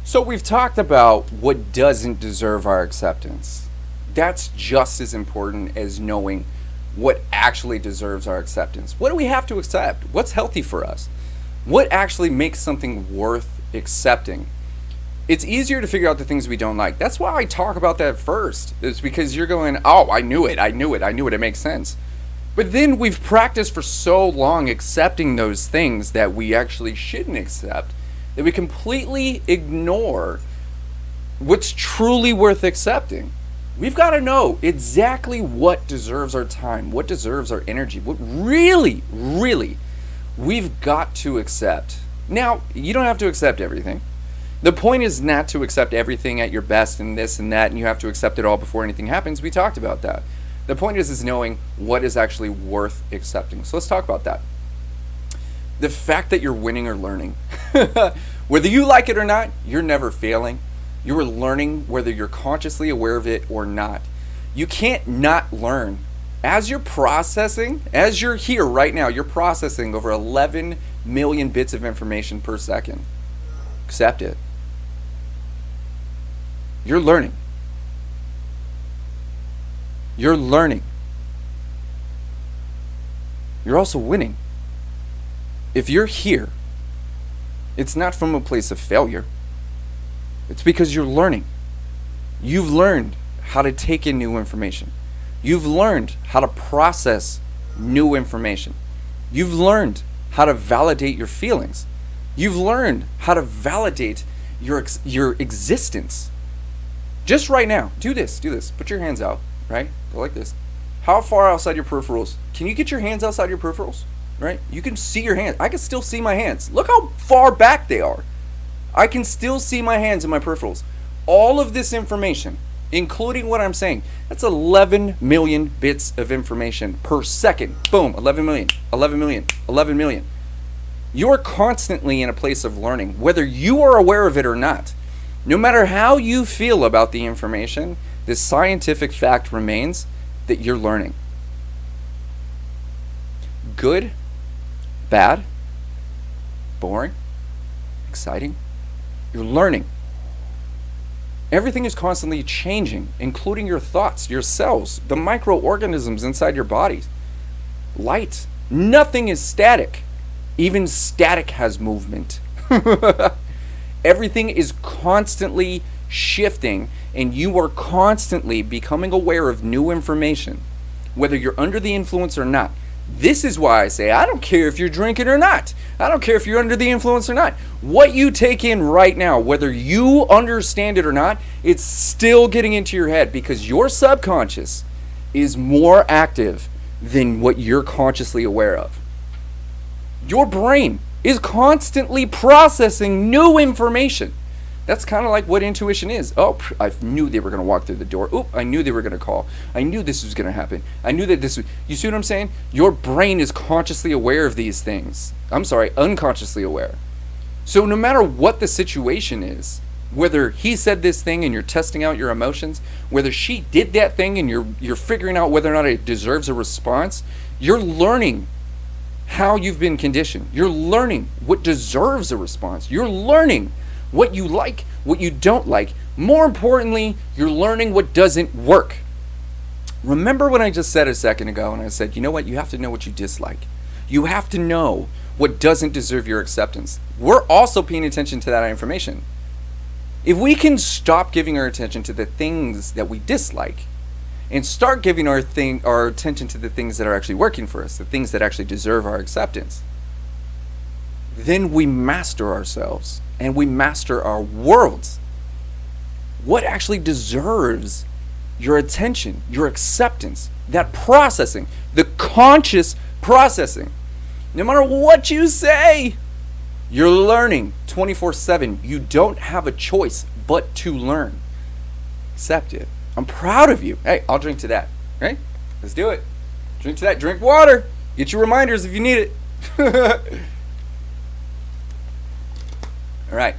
So we've talked about what doesn't deserve our acceptance. That's just as important as knowing what actually deserves our acceptance. What do we have to accept? What's healthy for us? What actually makes something worth accepting? It's easier to figure out the things we don't like. That's why I talk about that first. It's because you're going, oh, I knew it, I knew it, I knew it, it makes sense. But then we've practiced for so long accepting those things that we actually shouldn't accept that we completely ignore what's truly worth accepting. We've got to know exactly what deserves our time, what deserves our energy, what really, really we've got to accept. Now, you don't have to accept everything. The point is not to accept everything at your best and this and that, and you have to accept it all before anything happens. We talked about that. The point is knowing what is actually worth accepting. So let's talk about that. The fact that you're winning or learning. Whether you like it or not, you're never failing. You're learning whether you're consciously aware of it or not. You can't not learn. As you're processing, as you're here right now, you're processing over 11 million bits of information per second. Accept it. You're learning. You're learning. You're also winning. If you're here, it's not from a place of failure. It's because you're learning. You've learned how to take in new information. You've learned how to process new information. You've learned how to validate your feelings. You've learned how to validate your existence. Just right now, do this. Put your hands out, right? Go like this. How far outside your peripherals? Can you get your hands outside your peripherals? Right? You can see your hands. I can still see my hands. Look how far back they are. I can still see my hands and my peripherals. All of this information, including what I'm saying, that's 11 million bits of information per second. Boom, 11 million, 11 million, 11 million. You are constantly in a place of learning, whether you are aware of it or not. No matter how you feel about the information, the scientific fact remains that you're learning. Good, bad, boring, exciting, you're learning. Everything is constantly changing, including your thoughts, your cells, the microorganisms inside your bodies. Light. Nothing is static. Even static has movement. Everything is constantly shifting, and you are constantly becoming aware of new information, whether you're under the influence or not. This is why I say I don't care if you're drinking or not. I don't care if you're under the influence or not. What you take in right now, whether you understand it or not, it's still getting into your head because your subconscious is more active than what you're consciously aware of. Your brain is constantly processing new information. That's kind of like what intuition is. Oh, I knew they were going to walk through the door. Oop, I knew they were going to call. I knew this was going to happen. I knew that this was... You see what I'm saying? Your brain is consciously aware of these things. I'm sorry, unconsciously aware. So no matter what the situation is, whether he said this thing and you're testing out your emotions, whether she did that thing and you're figuring out whether or not it deserves a response, you're learning how you've been conditioned. You're learning what deserves a response. You're learning what you like, what you don't like. More importantly, you're learning what doesn't work. Remember what I just said a second ago, and I said, you know what? You have to know what you dislike. You have to know what doesn't deserve your acceptance. We're also paying attention to that information. If we can stop giving our attention to the things that we dislike and start giving our attention to the things that are actually working for us, the things that actually deserve our acceptance, then we master ourselves and we master our worlds. What actually deserves your attention, your acceptance, that processing, the conscious processing. No matter what you say, you're learning 24/7. You don't have a choice but to learn. Accept it. I'm proud of you. Hey, I'll drink to that. Right? Let's do it. Drink to that. Drink water. Get your reminders if you need it. All right.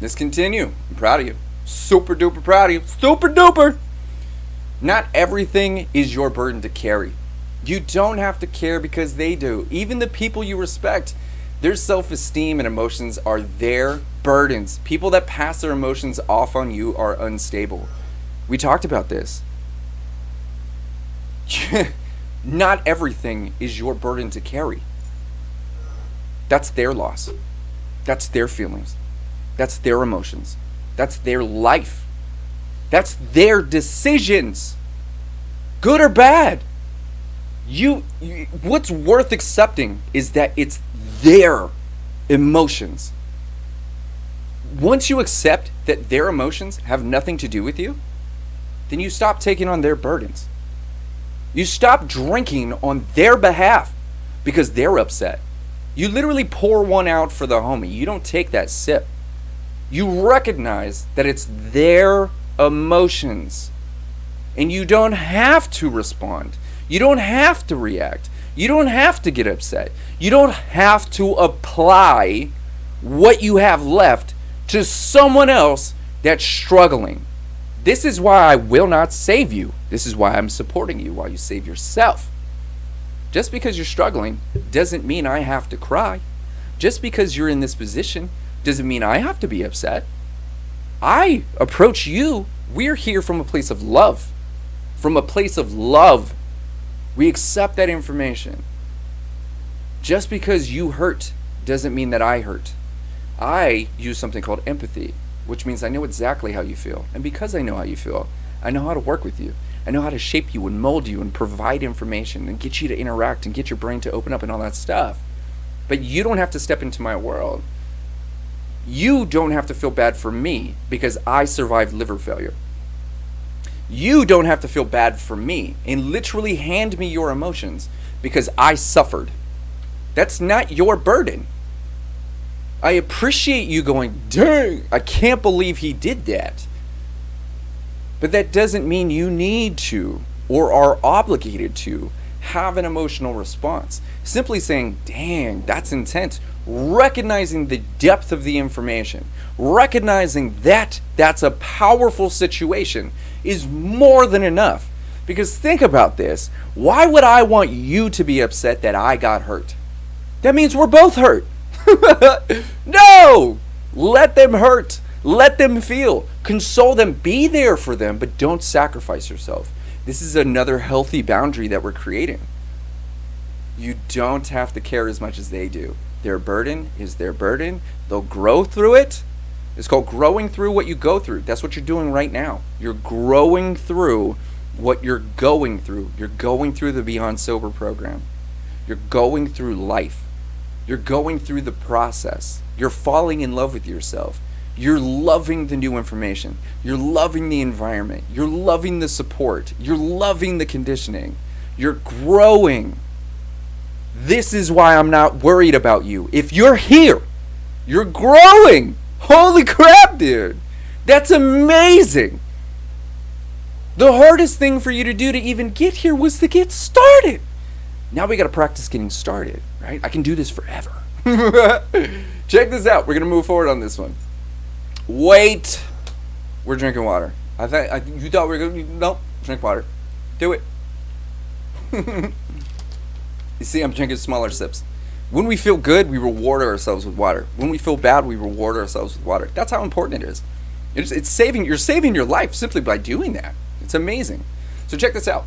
Let's continue. I'm proud of you. Super duper proud of you. Super duper. Not everything is your burden to carry. You don't have to care because they do. Even the people you respect, Their self-esteem and emotions are their burdens. People that pass their emotions off on you are unstable. We talked about this. Not everything is your burden to carry. That's their loss. That's their feelings. That's their emotions. That's their life. That's their decisions. Good or bad. What's worth accepting is that it's their emotions. Once you accept that their emotions have nothing to do with you, then you stop taking on their burdens. You stop drinking on their behalf because they're upset. You literally pour one out for the homie. You don't take that sip. You recognize that it's their emotions. And you don't have to respond. You don't have to react. You don't have to get upset. You don't have to apply what you have left to someone else that's struggling. This is why I will not save you. This is why I'm supporting you while you save yourself. Just because you're struggling doesn't mean I have to cry. Just because you're in this position doesn't mean I have to be upset. I approach you. We're here from a place of love. From a place of love. We accept that information. Just because you hurt doesn't mean that I hurt. I use something called empathy, which means I know exactly how you feel. And because I know how you feel, I know how to work with you. I know how to shape you and mold you and provide information and get you to interact and get your brain to open up and all that stuff. But you don't have to step into my world. You don't have to feel bad for me because I survived liver failure. You don't have to feel bad for me and literally hand me your emotions because I suffered. That's not your burden. I appreciate you going, dang, I can't believe he did that. But that doesn't mean you need to or are obligated to have an emotional response. Simply saying, dang, that's intense. Recognizing the depth of the information, recognizing that that's a powerful situation is more than enough. Because think about this. Why would I want you to be upset that I got hurt? That means we're both hurt. No! Let them hurt. Let them feel. Console them. Be there for them, but don't sacrifice yourself. This is another healthy boundary that we're creating. You don't have to care as much as they do. Their burden is their burden. They'll grow through it. It's called growing through what you go through. That's what you're doing right now. You're growing through what you're going through. You're going through the Beyond Sober program. You're going through life. You're going through the process. You're falling in love with yourself. You're loving the new information. You're loving the environment. You're loving the support. You're loving the conditioning. You're growing. This is why I'm not worried about you. If you're here, you're growing. Holy crap, dude. That's amazing. The hardest thing for you to do to even get here was to get started. Now we got to practice getting started, right? I can do this forever. Check this out. We're going to move forward on this one. Wait. We're drinking water. You thought we were going to... No. Drink water. Do it. You see, I'm drinking smaller sips. When we feel good, we reward ourselves with water. When we feel bad, we reward ourselves with water. That's how important it is. You're saving your life simply by doing that. It's amazing. So check this out.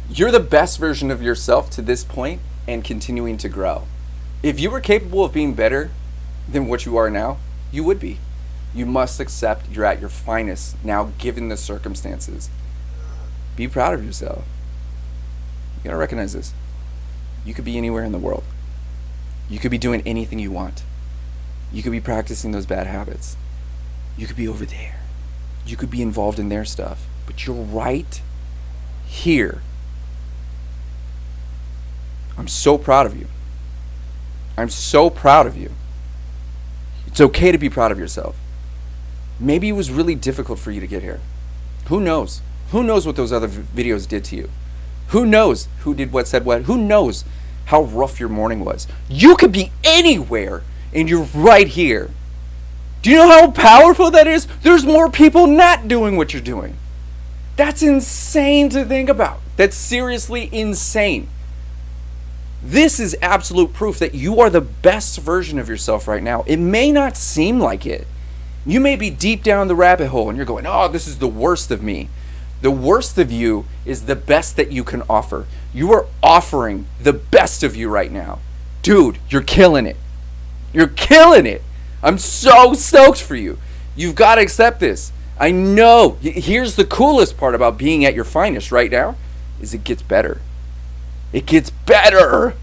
You're the best version of yourself to this point and continuing to grow. If you were capable of being better than what you are now, you would be. You must accept you're at your finest now given the circumstances. Be proud of yourself. You gotta recognize this. You could be anywhere in the world. You could be doing anything you want. You could be practicing those bad habits. You could be over there. You could be involved in their stuff. But you're right here. I'm so proud of you. I'm so proud of you. It's okay to be proud of yourself. Maybe it was really difficult for you to get here. Who knows? Who knows what those other videos did to you? Who knows who did what, said what? Who knows how rough your morning was? You could be anywhere and you're right here. Do you know how powerful that is? There's more people not doing what you're doing. That's insane to think about. That's seriously insane. This is absolute proof that you are the best version of yourself right now. It may not seem like it. You may be deep down the rabbit hole and you're going, oh, this is the worst of me. The worst of you is the best that you can offer. You are offering the best of you right now. Dude, you're killing it. You're killing it. I'm so stoked for you. You've got to accept this. I know. Here's the coolest part about being at your finest right now is it gets better. It gets better.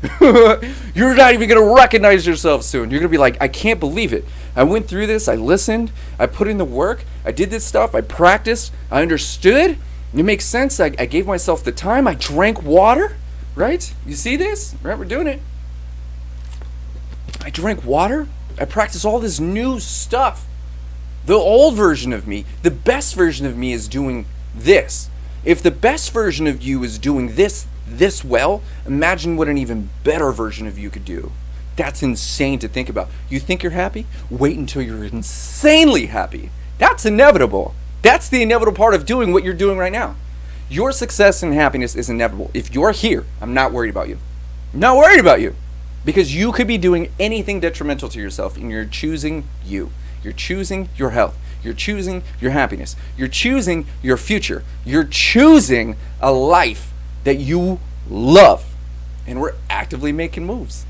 You're not even going to recognize yourself soon. You're going to be like, I can't believe it. I went through this. I listened. I put in the work. I did this stuff. I practiced. I understood. It makes sense. I gave myself the time. I drank water. Right? You see this? Right? We're doing it. I drank water. I practiced all this new stuff. The old version of me, the best version of me is doing this. If the best version of you is doing this well, imagine what an even better version of you could do. That's insane to think about. You think you're happy? Wait until you're insanely happy. That's inevitable. That's the inevitable part of doing what you're doing right now. Your success and happiness is inevitable. If you're here, I'm not worried about you. I'm not worried about you. Because you could be doing anything detrimental to yourself, and you're choosing you. You're choosing your health. You're choosing your happiness. You're choosing your future. You're choosing a life that you love. And we're actively making moves.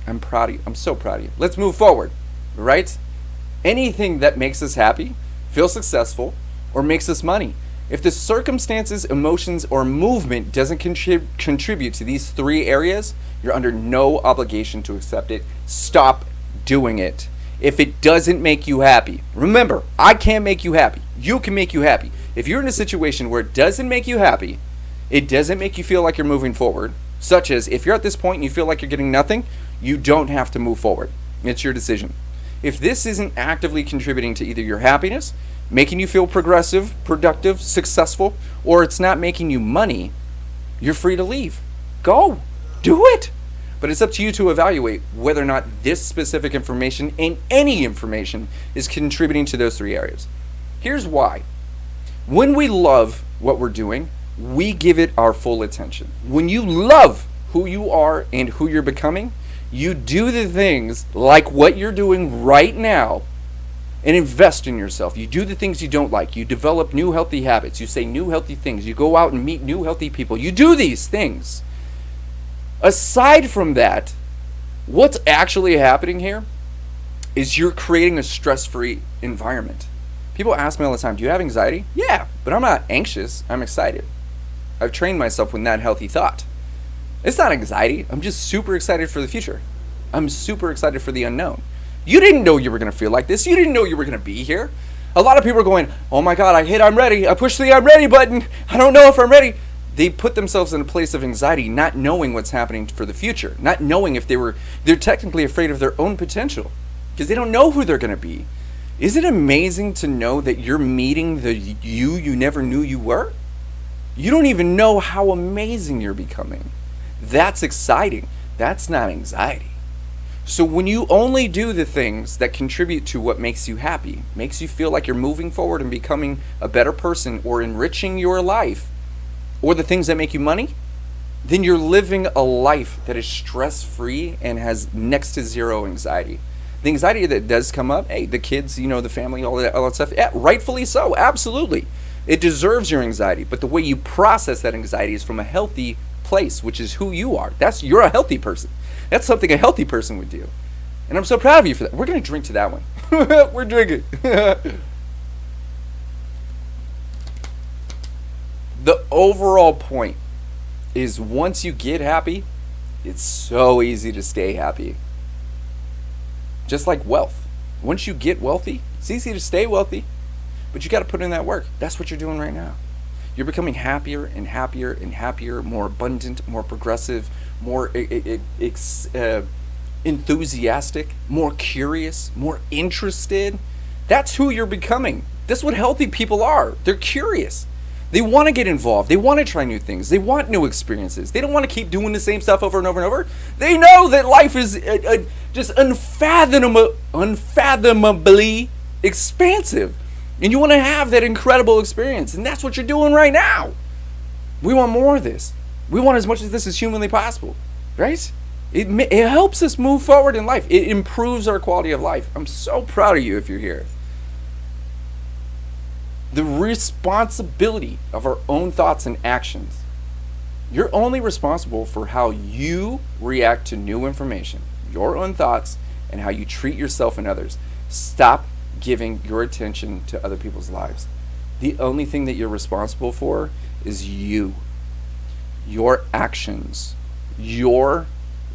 I'm proud of you. I'm so proud of you. Let's move forward, right? Anything that makes us happy, feel successful, or makes us money. If the circumstances, emotions, or movement doesn't contribute to these three areas, you're under no obligation to accept it. Stop doing it. If it doesn't make you happy, remember, I can't make you happy. You can make you happy. If you're in a situation where it doesn't make you happy, it doesn't make you feel like you're moving forward, such as if you're at this point and you feel like you're getting nothing, you don't have to move forward. It's your decision. If this isn't actively contributing to either your happiness, making you feel progressive, productive, successful, or it's not making you money, you're free to leave. Go. Do it. But it's up to you to evaluate whether or not this specific information and any information is contributing to those three areas. Here's why. When we love what we're doing, we give it our full attention. When you love who you are and who you're becoming, you do the things like what you're doing right now and invest in yourself. You do the things you don't like. You develop new healthy habits. You say new healthy things. You go out and meet new healthy people. You do these things. Aside from that, what's actually happening here is you're creating a stress-free environment. People ask me all the time, do you have anxiety? Yeah, but I'm not anxious. I'm excited. I've trained myself with that healthy thought. It's not anxiety. I'm just super excited for the future. I'm super excited for the unknown. You didn't know you were going to feel like this. You didn't know you were going to be here. A lot of people are going, oh my God, I hit I'm ready. I pushed the I'm ready button. I don't know if I'm ready. They put themselves in a place of anxiety, not knowing what's happening for the future, not knowing if they're technically afraid of their own potential because they don't know who they're going to be. Is it amazing to know that you're meeting the you never knew you were? You don't even know how amazing you're becoming. That's exciting. That's not anxiety. So when you only do the things that contribute to what makes you happy, makes you feel like you're moving forward and becoming a better person or enriching your life, or the things that make you money, then you're living a life that is stress-free and has next to zero anxiety. The anxiety that does come up, hey, the kids, the family, all that stuff, yeah, rightfully so, absolutely. It deserves your anxiety, but the way you process that anxiety is from a healthy place, which is who you are. You're a healthy person. That's something a healthy person would do. And I'm so proud of you for that. We're going to drink to that one. We're drinking. The overall point is once you get happy, it's so easy to stay happy. Just like wealth. Once you get wealthy, it's easy to stay wealthy, but you got to put in that work. That's what you're doing right now. You're becoming happier and happier and happier, more abundant, more progressive, more enthusiastic, more curious, more interested. That's who you're becoming. That's what healthy people are. They're curious. They want to get involved. They want to try new things. They want new experiences. They don't want to keep doing the same stuff over and over and over. They know that life is just unfathomably expansive. And you want to have that incredible experience. And that's what you're doing right now. We want more of this. We want as much of this as humanly possible. Right? It helps us move forward in life. It improves our quality of life. I'm so proud of you if you're here. The responsibility of our own thoughts and actions. You're only responsible for how you react to new information, your own thoughts, and how you treat yourself and others. Stop giving your attention to other people's lives. The only thing that you're responsible for is you, your actions, your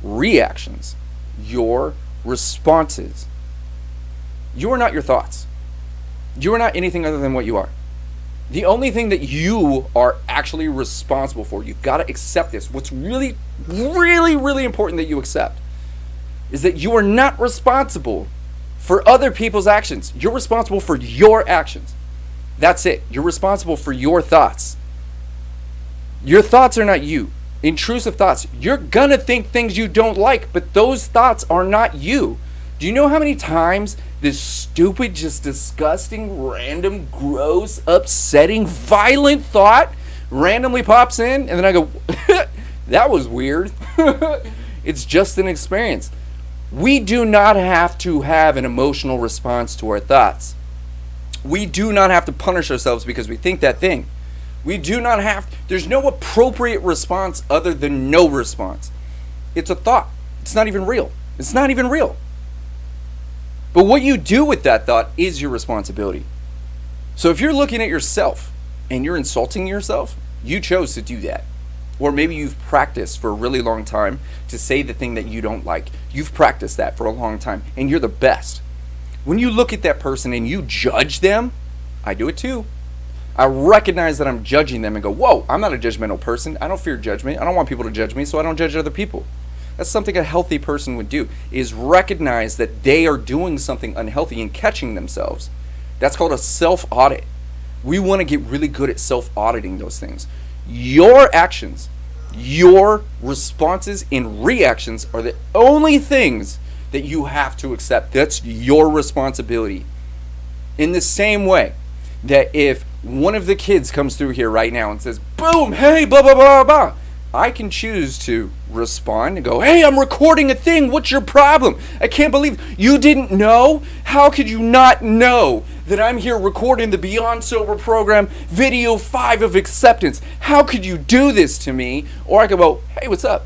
reactions, your responses. You are not your thoughts. You are not anything other than what you are. The only thing that you are actually responsible for, you've got to accept this. What's really, really, really important that you accept is that you are not responsible for other people's actions. You're responsible for your actions. That's it. You're responsible for your thoughts. Your thoughts are not you. Intrusive thoughts. You're gonna think things you don't like, but those thoughts are not you. Do you know how many times this stupid, just disgusting, random, gross, upsetting, violent thought randomly pops in, and then I go, that was weird. It's just an experience. We do not have to have an emotional response to our thoughts. We do not have to punish ourselves because we think that thing. We do not have, there's no appropriate response other than no response. It's a thought. It's not even real. It's not even real. But what you do with that thought is your responsibility. So if you're looking at yourself and you're insulting yourself, you chose to do that. Or maybe you've practiced for a really long time to say the thing that you don't like. You've practiced that for a long time and you're the best. When you look at that person and you judge them, I do it too. I recognize that I'm judging them and go, whoa, I'm not a judgmental person. I don't fear judgment. I don't want people to judge me, so I don't judge other people. That's something a healthy person would do, is recognize that they are doing something unhealthy and catching themselves. That's called a self-audit. We want to get really good at self-auditing those things. Your actions, your responses and reactions are the only things that you have to accept. That's your responsibility. In the same way that if one of the kids comes through here right now and says, boom, hey, blah, blah, blah, blah, I can choose to respond and go, hey, I'm recording a thing. What's your problem? I can't believe you didn't know. How could you not know that I'm here recording the Beyond Sober program, video 5 of acceptance? How could you do this to me? Or I could go, hey, what's up?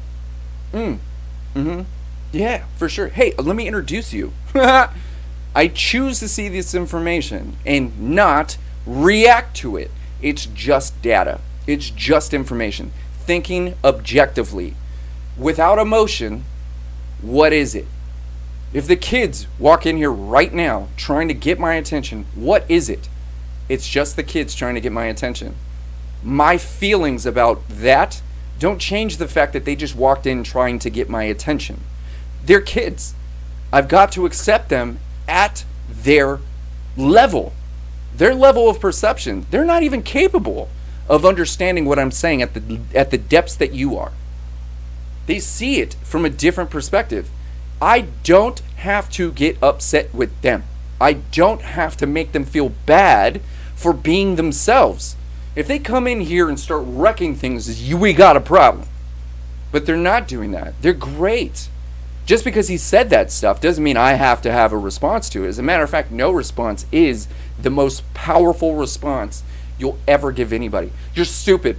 Yeah, for sure. Hey, let me introduce you. I choose to see this information and not react to it. It's just data. It's just information. Thinking objectively. Without emotion, what is it? If the kids walk in here right now trying to get my attention, what is it? It's just the kids trying to get my attention. My feelings about that don't change the fact that they just walked in trying to get my attention. They're kids. I've got to accept them at their level. Their level of perception. They're not even capable of understanding what I'm saying at the depths that you are. They see it from a different perspective. I don't have to get upset with them. I don't have to make them feel bad for being themselves. If they come in here and start wrecking things, we got a problem. But they're not doing that. They're great. Just because he said that stuff doesn't mean I have to have a response to it. As a matter of fact, no response is the most powerful response you'll ever give anybody. You're stupid.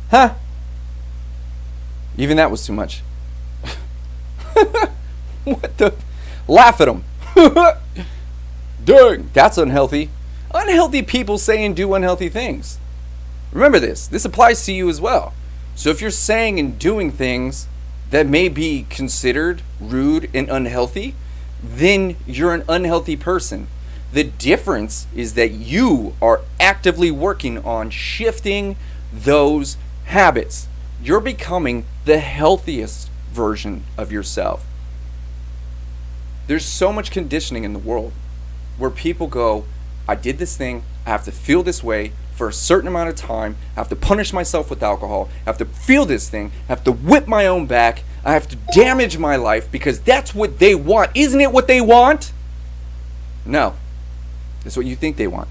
Huh? Even that was too much. What the? Laugh at him. Dang, that's unhealthy. Unhealthy people say and do unhealthy things. Remember this. This applies to you as well. So if you're saying and doing things that may be considered rude and unhealthy, then you're an unhealthy person. The difference is that you are actively working on shifting those habits. You're becoming the healthiest version of yourself. There's so much conditioning in the world where people go, I did this thing, I have to feel this way for a certain amount of time, I have to punish myself with alcohol, I have to feel this thing, I have to whip my own back, I have to damage my life because that's what they want. Isn't it what they want? No. It's what you think they want.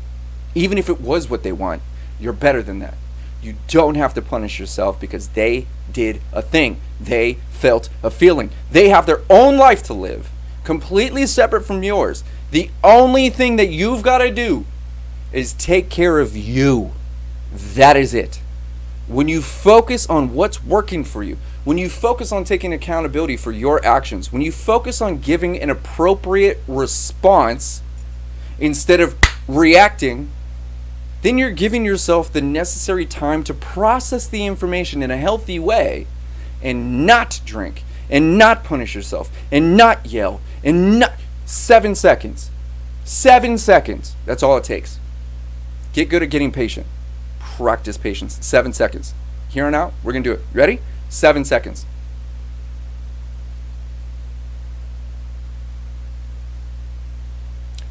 Even if it was what they want, you're better than that. You don't have to punish yourself because they did a thing. They felt a feeling. They have their own life to live, completely separate from yours. The only thing that you've got to do is take care of you. That is it. When you focus on what's working for you, when you focus on taking accountability for your actions, when you focus on giving an appropriate response instead of reacting, then you're giving yourself the necessary time to process the information in a healthy way and not drink and not punish yourself and not yell and not 7 seconds. 7 seconds. That's all it takes. Get good at getting patient. Practice patience. 7 seconds. Here and out, we're going to do it. Ready? 7 seconds.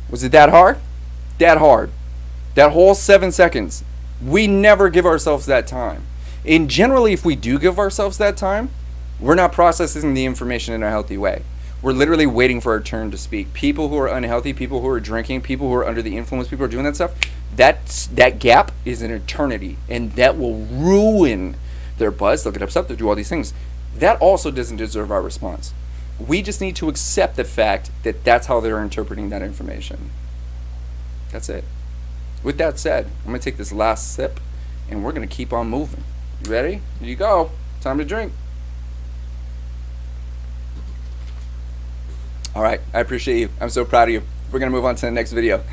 Was it that hard? That hard. That whole 7 seconds. We never give ourselves that time. And generally, if we do give ourselves that time, we're not processing the information in a healthy way. We're literally waiting for our turn to speak. People who are unhealthy, people who are drinking, people who are under the influence, people who are doing that stuff, that gap is an eternity, and that will ruin their buzz. They'll get upset, they'll do all these things. That also doesn't deserve our response. We just need to accept the fact that that's how they're interpreting that information. That's it. With that said, I'm going to take this last sip, and we're going to keep on moving. You ready? Here you go. Time to drink. All right. I appreciate you. I'm so proud of you. We're going to move on to the next video.